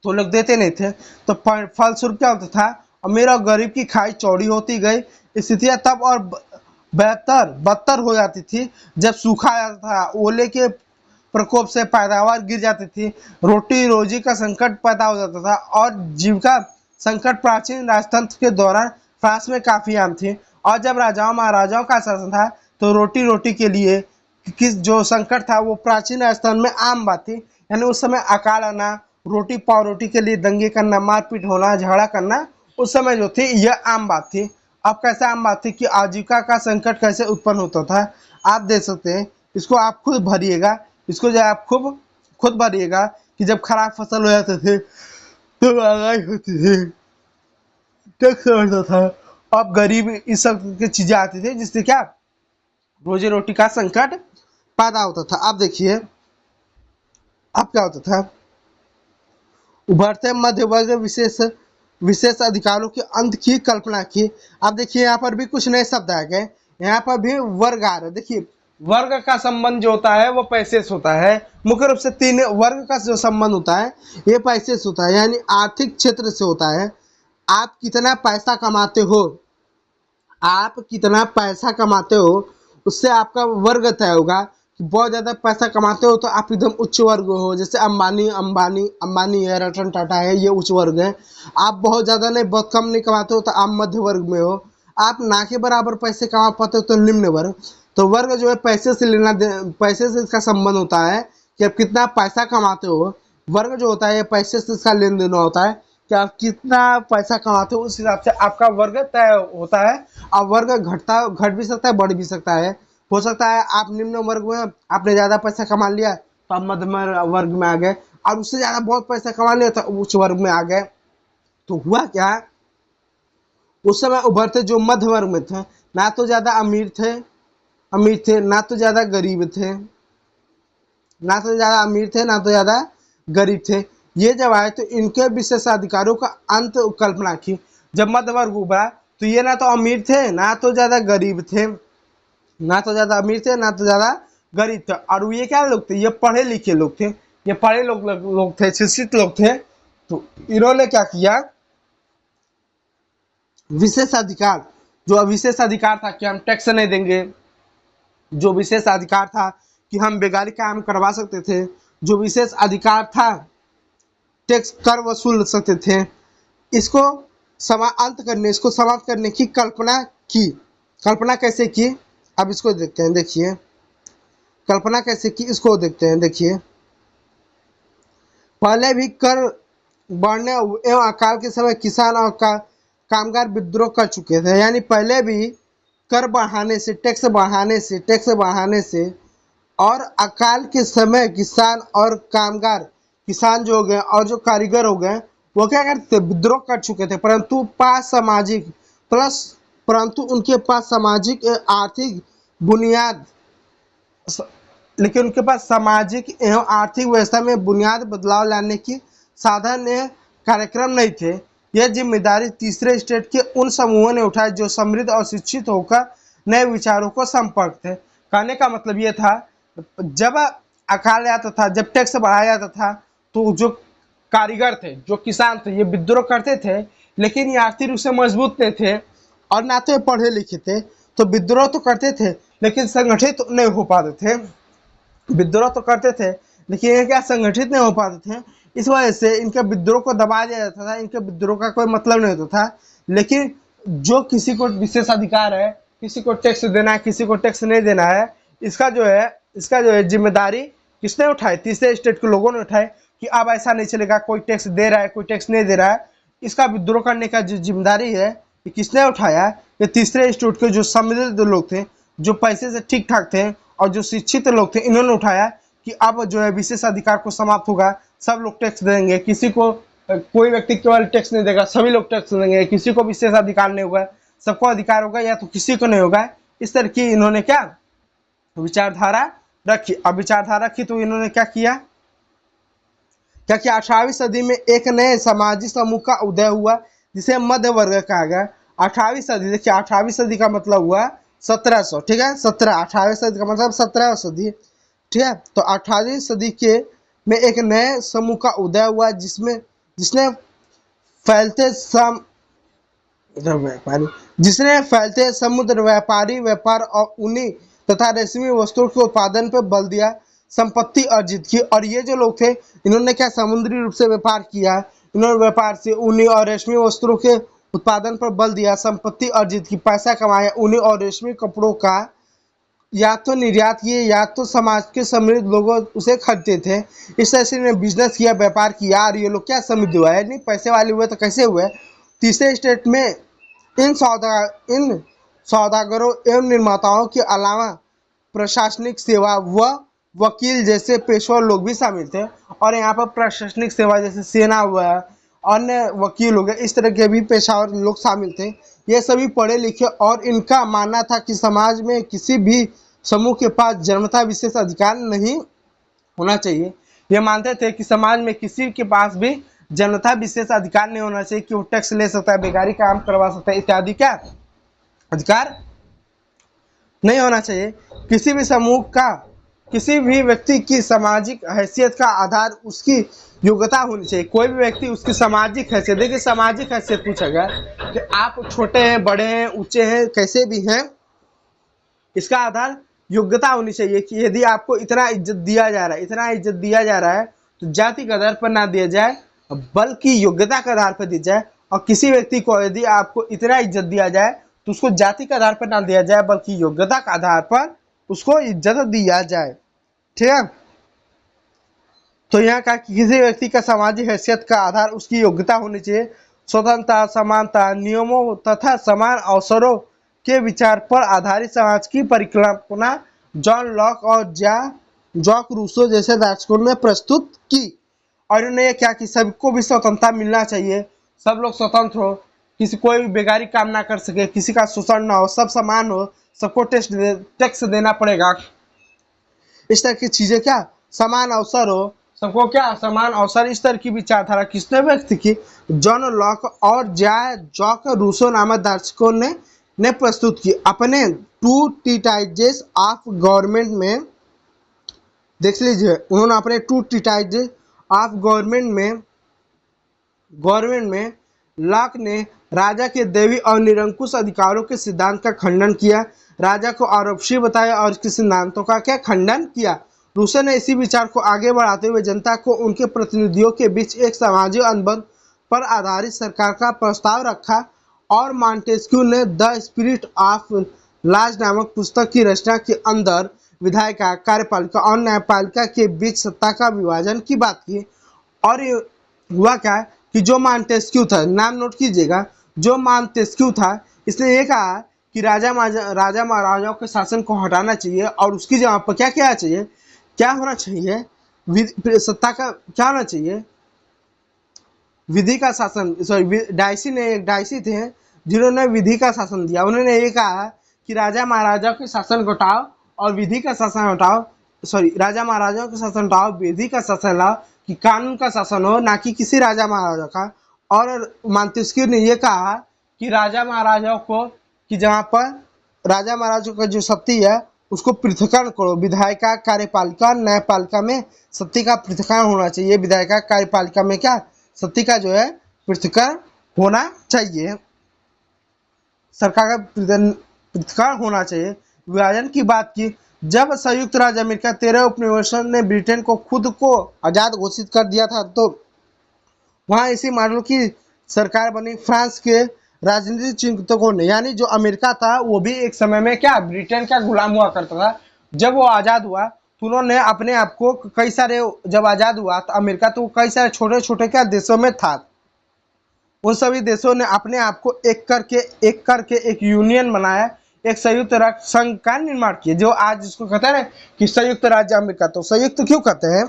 तो लोग देते नहीं थे। तो फलस्वरूप क्या होता था, अमीर और गरीब की खाई चौड़ी होती गई। स्थितियां तब और बेहतर बदतर हो जाती थी जब सूखा आ जाता था, ओले के प्रकोप से पैदावार गिर जाती थी, रोटी रोजी का संकट पैदा हो जाता था, और जीविका संकट प्राचीन राजतंत्र के दौरान फ्रांस में काफी आम थी। और जब राजाओं महाराजाओं का शासन था तो रोटी रोटी के लिए किस जो संकट था वो प्राचीन राजस्थान में आम बात थी। यानी उस समय अकाल आना, रोटी पाव रोटी के लिए दंगे करना, मारपीट होना, झगड़ा करना, उस समय जो थी यह आम बात थी। अब कैसे आम बात थी कि आजीविका का संकट कैसे उत्पन्न होता था, आप देख सकते हैं। इसको आप खुद भरिएगा, इसको जो आप खुद खुद भरिएगा कि जब खराब फसल हो जाते थे तो महंगाई होती थी, टैक्स बढ़ता था, अब गरीब इस सब की चीजें आती थी जिससे क्या रोजी रोटी का संकट पैदा होता था। आप देखिए अब क्या होता था, उभरते मध्य वर्ग विशेष विशेष अधिकारों के अंत की कल्पना की। अब देखिए यहाँ पर भी कुछ नए शब्द आ गए, यहाँ पर भी वर्ग आ रहे। देखिए वर्ग का संबंध जो होता है वो पैसे से होता है, मुख्य रूप से तीन वर्ग का जो संबंध होता है ये पैसे से होता है, यानी आर्थिक क्षेत्र से होता है। आप कितना पैसा कमाते हो, आप कितना पैसा कमाते हो उससे आपका वर्ग तय होगा। कि बहुत ज़्यादा पैसा कमाते हो तो आप एकदम उच्च वर्ग हो, जैसे अंबानी अंबानी अंबानी है, रतन टाटा है, ये उच्च वर्ग है। आप बहुत ज़्यादा नहीं, बहुत कम नहीं कमाते हो तो आप मध्य वर्ग में हो। आप ना के बराबर पैसे कमा पाते हो तो निम्न वर्ग। तो वर्ग जो है पैसे से पैसे से इसका संबंध होता है कि आप कितना पैसा कमाते हो। वर्ग जो होता है ये पैसे से इसका लेन देन होता है कि आप कितना पैसा कमाते हो, उस हिसाब से आपका वर्ग तय होता है। अब वर्ग घट भी सकता है, बढ़ भी सकता है। हो सकता है आप निम्न वर्ग में, आपने ज्यादा पैसा कमा लिया तो आप मध्यम वर्ग में आ गए, और उससे ज्यादा बहुत पैसा कमा लिया तो उच्च वर्ग में आ गए। तो हुआ क्या, उस समय उभरते जो मध्य वर्ग में थे, ना तो ज्यादा अमीर थे ना तो ज्यादा गरीब थे, ना तो ज्यादा अमीर थे ना तो ज्यादा गरीब थे। ये जब आए तो इनके विशेषाधिकारों का अंत कल्पना की। जब मध्य वर्ग उभरा तो ये ना तो अमीर थे ना तो ज्यादा गरीब थे, ना तो ज्यादा अमीर थे ना तो ज्यादा गरीब थे। और ये क्या लोग थे, ये पढ़े लिखे लोग थे, ये पढ़े लोग थे, शिक्षित लोग थे। तो इन्होंने क्या किया, विशेषाधिकार, जो विशेषाधिकार था कि हम टैक्स नहीं देंगे, जो विशेष अधिकार था कि हम बेगारी काम करवा सकते थे, जो विशेष अधिकार था टैक्स कर वसूल सकते थे, इसको इसको समाप्त करने की कल्पना की। कल्पना कैसे की, अब इसको देखते हैं। देखिए कल्पना कैसे की, इसको देखते हैं। देखिए पहले भी कर बढ़ने एवं अकाल के समय किसान और कामगार विद्रोह कर चुके थे। यानी पहले भी कर बढ़ाने से, टैक्स बढ़ाने से और अकाल के समय किसान और कामगार, किसान जो हो गए और जो कारीगर हो गए, वो क्या करते थे, विद्रोह कर चुके थे। परंतु उनके पास सामाजिक आर्थिक बुनियाद, लेकिन उनके पास सामाजिक एवं आर्थिक व्यवस्था में बुनियाद बदलाव लाने की साधन कार्यक्रम नहीं थे। यह जिम्मेदारी तीसरे स्टेट के उन समूहों ने उठाई जो समृद्ध और शिक्षित होकर नए विचारों को संपर्क थे। कहने का मतलब ये था, जब अकाल आता था, जब टैक्स बढ़ाया जाता था, तो जो कारीगर थे, जो किसान थे, ये विद्रोह करते थे, लेकिन ये आर्थिक रूप से मजबूत नहीं थे और ना तो ये पढ़े लिखे थे। तो विद्रोह तो करते थे लेकिन संगठित तो नहीं हो पाते थे। विद्रोह तो करते थे लेकिन ये क्या संगठित नहीं हो पाते थे। इस वजह से इनके विद्रोह को दबा दिया जाता था, इनके विद्रोह का कोई मतलब नहीं होता था। लेकिन जो किसी को विशेष अधिकार है, किसी को टैक्स देना है, किसी को टैक्स नहीं देना है, इसका जो है जिम्मेदारी किसने उठाई, तीसरे स्टेट के लोगों ने उठाई कि अब ऐसा नहीं चलेगा, कोई टैक्स दे रहा है, कोई टैक्स नहीं दे रहा है। इसका विद्रोह करने का जो जिम्मेदारी है ये किसने उठाया, ये तीसरे स्टेट के जो समृद्ध लोग थे, जो पैसे से ठीक ठाक थे और जो शिक्षित लोग थे, इन्होंने उठाया कि अब जो है विशेष अधिकार को समाप्त होगा, सब लोग टैक्स देंगे, किसी को कोई व्यक्ति केवल टैक्स नहीं देगा, सभी लोग टैक्स देंगे, किसी को विशेष अधिकार नहीं होगा, सबको अधिकार होगा या तो किसी को नहीं होगा। इस तरह की इन्होंने क्या विचारधारा रखी। अब विचारधारा रखी तो इन्होंने क्या किया, क्या कि 18वीं सदी में एक नए सामाजिक समूह का उदय हुआ जिसे मध्य वर्ग कहा गया। 18वीं सदी, देखिए 18वीं सदी का मतलब हुआ 1700, ठीक है, 18वीं सदी का मतलब 17वीं सदी, ठीक है। तो 18वीं सदी के में एक नए समूह का उदय हुआ जिसने फैलते सम व्यापारी जिसने फैलते समुद्र व्यापारी व्यापार और ऊनी तथा रेशमी वस्त्रों के उत्पादन पर बल दिया, संपत्ति अर्जित की। और ये जो लोग थे इन्होंने क्या समुद्री रूप से व्यापार किया, इन्होंने व्यापार से ऊनी और रेशमी वस्त्रों के उत्पादन पर बल दिया, संपत्ति अर्जित की, पैसा कमाया, ऊनी और रेशमी कपड़ों का या तो निर्यात किए या तो समाज के समृद्ध लोग उसे खरीदते थे। इस तरह से इन्होंने बिजनेस किया, व्यापार किया और ये लोग क्या समृद्ध हुआ है, नहीं पैसे वाले हुए तो कैसे हुए। तीसरे स्टेट में इन सौदागरों एवं निर्माताओं के अलावा प्रशासनिक सेवा व वकील जैसे पेशेवर लोग भी शामिल थे। और यहाँ पर प्रशासनिक सेवा जैसे सेना हुआ, अन्य वकील हो गए, इस तरह के भी पेशावर लोग शामिल थे। ये सभी पढ़े लिखे और इनका मानना था कि समाज में किसी भी समूह के पास जन्मतः विशेष अधिकार नहीं होना चाहिए। ये मानते थे कि समाज में किसी के पास भी जन्मतः विशेष अधिकार नहीं होना चाहिए कि वो टैक्स ले सकता है, बेकारी काम करवा सकता है इत्यादि क्या अधिकार नहीं होना चाहिए। किसी भी समूह का किसी भी व्यक्ति की सामाजिक हैसियत का आधार उसकी योग्यता होनी चाहिए। कोई भी व्यक्ति उसकी सामाजिक हैसियत, देखिए सामाजिक हैसियत पूछा गया कि आप छोटे हैं, बड़े हैं, ऊंचे हैं, कैसे भी हैं, इसका आधार योग्यता होनी चाहिए कि यदि आपको इतना इज्जत दिया जा रहा है, इतना इज्जत दिया जा रहा है तो जाति के आधार पर ना दिया जाए बल्कि योग्यता के आधार पर दी जाए। और किसी व्यक्ति को यदि आपको इतना इज्जत दिया जाए तो उसको जाति के आधार पर ना दिया जाए बल्कि योग्यता के आधार पर उसको इज्जत दिया जाए, ठीक है। तो यहाँ का किसी व्यक्ति का सामाजिक हैसियत का आधार उसकी योग्यता होनी चाहिए। स्वतंत्रता, समानता, नियमों तथा समान अवसरों के विचार पर आधारित समाज की परिकल्पना जॉन लॉक और जॉक रूसो जैसे दार्शनिकों ने प्रस्तुत की। और उन्होंने ये क्या कि सबको भी स्वतंत्रता मिलना चाहिए, सब लोग स्वतंत्र हो, किसी कोई भी बेकारी काम ना कर सके, किसी का शोषण ना हो, सब समान हो, सबको टैक्स देना पड़ेगा, इस तरह की चीजें क्या समान अवसर हो, सबको क्या समान अवसर, इस तरह की विचारधारा किसने व्यक्त की, जॉन लॉक और जॉक रूसो नामक दार्शनिकों ने प्रस्तुत की अपने टू ट्रीटाइजेस ऑफ गवर्नमेंट में। देख लीजिए उन्होंने अपने टू ट्रीटाइजेस ऑफ गवर्नमेंट में लॉक ने राजा के दैवी और निरंकुश अधिकारों के सिद्धांत का खंडन किया, राजा को आरोपी बताया और इसके सिद्धांतों का क्या खंडन किया। रूसो ने इसी विचार को आगे बढ़ाते हुए जनता को उनके प्रतिनिधियों के बीच एक सामाजिक अनुबंध पर आधारित सरकार का प्रस्ताव रखा। और मॉन्टेस्क्यू ने द स्पिरिट ऑफ लॉज नामक पुस्तक की रचना के अंदर विधायिका, कार्यपालिका और न्यायपालिका के बीच सत्ता का विभाजन की बात की। और ये हुआ क्या कि जो मॉन्टेस्क्यू था, नाम नोट कीजिएगा, जो मॉन्टेस्क्यू था इसने ये कहा कि राजा महाराजाओं के शासन को हटाना चाहिए और उसकी जगह पर क्या क्या चाहिए, क्या होना चाहिए, सत्ता का क्या होना चाहिए, विधि का शासन। सॉरी, डाइसी थे जिन्होंने विधि का शासन दिया। उन्होंने ये कहा कि राजा महाराजाओं के शासन हटाओ और विधि का शासन हटाओ, सॉरी राजा महाराजाओं का शासन हटाओ, विधि का शासन लाओ, कि कानून का शासन हो, ना कि किसी राजा महाराजा का। और मॉन्टेस्क्यू ने यह कहा कि राजा महाराजाओं को कि जहाँ पर राजा महाराजाओं का जो सत्ती है उसको पृथककरण करो, विधायिका, कार्यपालिका, न्यायपालिका में सत्ती का पृथककरण होना चाहिए, विधायिका, कार्यपालिका में क्या सत्ती का जो है पृथककरण होना चाहिए, सरकार का पृथककरण होना चाहिए। विभाजन की बात की, जब संयुक्त राज्य अमेरिका 13 उपनिवेशों ने ब्रिटेन को खुद को आजाद घोषित कर दिया था तो वहां इसी मॉडल की सरकार बनी। फ्रांस के राजनीतिक चिंतकों ने, यानी जो अमेरिका था वो भी एक समय में क्या ब्रिटेन का गुलाम हुआ करता था। जब वो आजाद हुआ तो उन्होंने अपने आप को कई सारे, जब आजाद हुआ तो अमेरिका तो कई सारे छोटे छोटे क्या देशों में था, उन सभी देशों ने अपने आप को एक करके एक यूनियन बनाया, एक संयुक्त राष्ट्र संघ का निर्माण किया, जो आज जिसको कहते हैं कि संयुक्त राज्य अमेरिका। तो संयुक्त क्यों कहते हैं,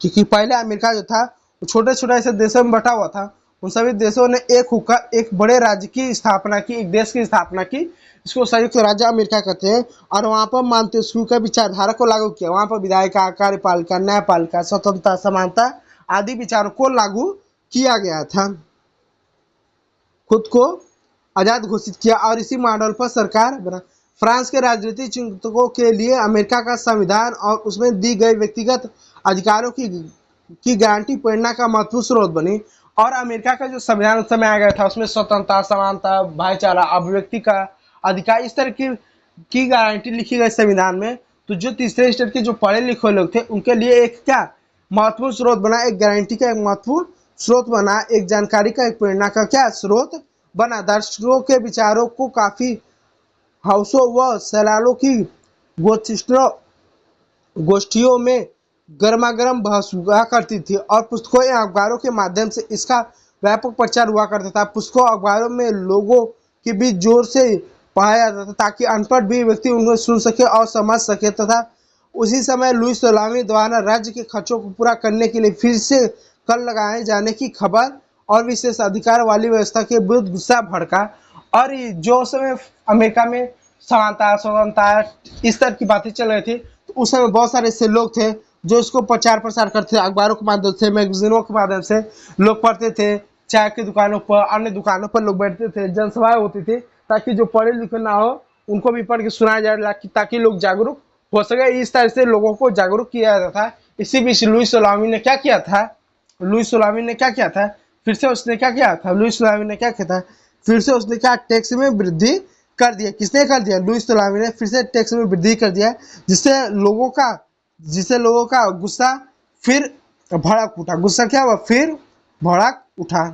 क्योंकि पहले अमेरिका जो था वो छोटे छोटे ऐसे देशों में बटा हुआ था, उन सभी देशों ने एक होकर एक बड़े राज्य की स्थापना की, एक देश की स्थापना की, इसको संयुक्त राज्य अमेरिका कहते हैं। और वहाँ पर मॉन्टेस्क्यू का विचारधारा को लागू किया, वहाँ पर विधायिका, कार्यपालिका, न्यायपालिका, स्वतंत्रता, समानता आदि विचारों को लागू किया गया था, खुद को आजाद घोषित किया और इसी मॉडल पर सरकार बना। फ्रांस के राजनीतिक चिंतकों के लिए अमेरिका का संविधान और उसमें दी गई व्यक्तिगत अधिकारों की गारंटी प्रेरणा का महत्वपूर्ण स्रोत बनी। और अमेरिका का जो संविधान उस समय आ गया था उसमें स्वतंत्रता, समानता, भाईचारा, अभिव्यक्ति का अधिकार, इस तरह की गारंटी लिखी गई संविधान में। तो जो तीसरे स्टेट के जो पढ़े लिखे लोग थे उनके लिए एक क्या महत्वपूर्ण स्रोत बना, एक गारंटी का एक महत्वपूर्ण स्रोत बना, एक जानकारी का, एक प्रेरणा का क्या स्रोत बना। दर्शकों के विचारों को काफी हाउसों व सैलालों की गोष्ठियों में गर्मागर्म बहस हुआ करती थी और पुस्तकों या अखबारों के माध्यम से इसका व्यापक प्रचार हुआ करता था। पुस्तकों अखबारों में लोगों के बीच जोर से पढ़ाया जाता था ताकि अनपढ़ भी व्यक्ति उन्हें सुन सके और समझ सके, तथा उसी समय लुई सलामी द्वारा राज्य के खर्चों को पूरा करने के लिए फिर से कर लगाए जाने की खबर और विशेष अधिकार वाली व्यवस्था के विरुद्ध गुस्सा भड़का। और जो समय अमेरिका में समानता, स्वतंत्रता, इस तरह की बातें चल रही थी, तो उस समय बहुत सारे ऐसे लोग थे जो इसको प्रचार प्रसार करते थे, अखबारों के माध्यम से, मैगजीनों के माध्यम से लोग पढ़ते थे, चाय की दुकानों पर, अन्य दुकानों पर लोग बैठते थे, जनसभाएं होती थी ताकि जो पढ़े लिखे ना हो उनको भी पढ़ के सुनाया जाए ताकि लोग जागरूक हो सके। इस तरह से लोगों को जागरूक किया जाता था। इसी बीच लुई सलामी ने क्या किया था, लुई सलामी ने क्या किया था, फिर से उसने क्या किया था, लुई सलामी ने क्या किया था, फिर से उसने क्या टैक्स में वृद्धि कर दिया। किसने कर दिया, लुई सलामी ने फिर से टैक्स में वृद्धि कर दिया, जिससे लोगों का गुस्सा फिर भड़क उठा। गुस्सा क्या हुआ, फिर भड़क उठा।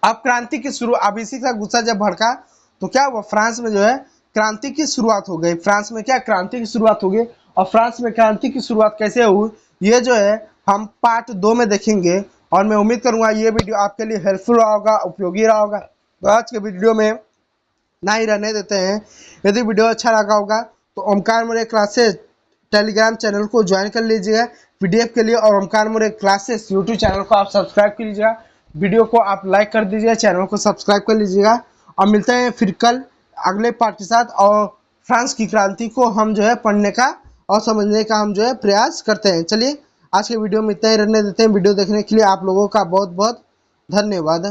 अब क्रांति की शुरू, अब इसी का गुस्सा जब भड़का तो क्या हुआ, फ्रांस में जो है क्रांति की शुरुआत हो गई। फ्रांस में क्या क्रांति की शुरुआत हो गई। और फ्रांस में क्रांति की शुरुआत कैसे हुई ये जो है हम पार्ट 2 में देखेंगे। और मैं उम्मीद करूंगा ये वीडियो आपके लिए हेल्पफुल रहा होगा, उपयोगी रहा होगा। तो आज के वीडियो में ना ही रहने देते हैं। यदि वीडियो अच्छा लगा होगा तो Omkar Maurya classes Telegram channel को ज्वाइन कर लीजिएगा पीडीएफ के लिए, और Omkar Maurya classes YouTube channel को आप सब्सक्राइब कर लीजिएगा। वीडियो को आप लाइक कर दीजिएगा, चैनल को सब्सक्राइब कर लीजिएगा। और मिलते हैं फिर कल अगले पार्ट के साथ। और फ्रांस की क्रांति को हम जो है पढ़ने का और समझने का हम जो है प्रयास करते हैं। चलिए आज के वीडियो में इतना ही रहने देते हैं। वीडियो देखने के लिए आप लोगों का बहुत बहुत धन्यवाद।